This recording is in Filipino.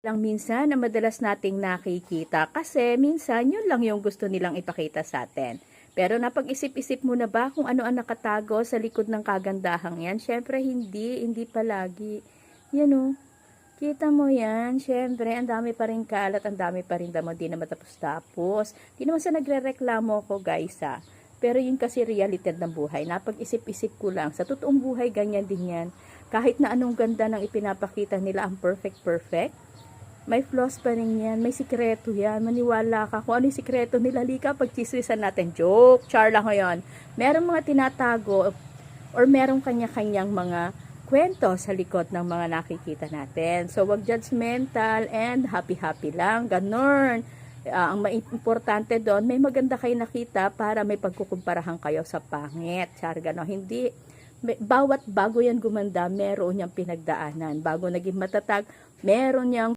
Lang minsan na madalas nating nakikita kasi minsan yun lang yung gusto nilang ipakita sa atin. Pero napag-isip-isip mo na ba kung ano ang nakatago sa likod ng kagandahang yan? Syempre hindi palagi. Yan o, kita mo yan, syempre ang dami pa rin kalat, ang dami pa rin damo, di na matapos-tapos. Di naman sa nagre-reklamo ko guys ha. Pero yun kasi realidad ng buhay. Napag-isip-isip ko lang, sa totoong buhay ganyan din yan. Kahit na anong ganda ng ipinapakita nila ang perfect, may flaws pa rin yan, may sikreto yan, maniwala ka kung ano yung sikreto nila, lika pagchiswisan natin, joke, char lang ngayon. Merong mga tinatago or merong kanya-kanyang mga kwento sa likod ng mga nakikita natin. So, wag judgmental and happy-happy lang, ganun. Ang importante doon, may maganda kayo nakita para may pagkukumparahan kayo sa pangit. Char, gano'n. Hindi, bawat bago yan gumanda, meron niyang pinagdaanan. Bago naging matatag, meron niyang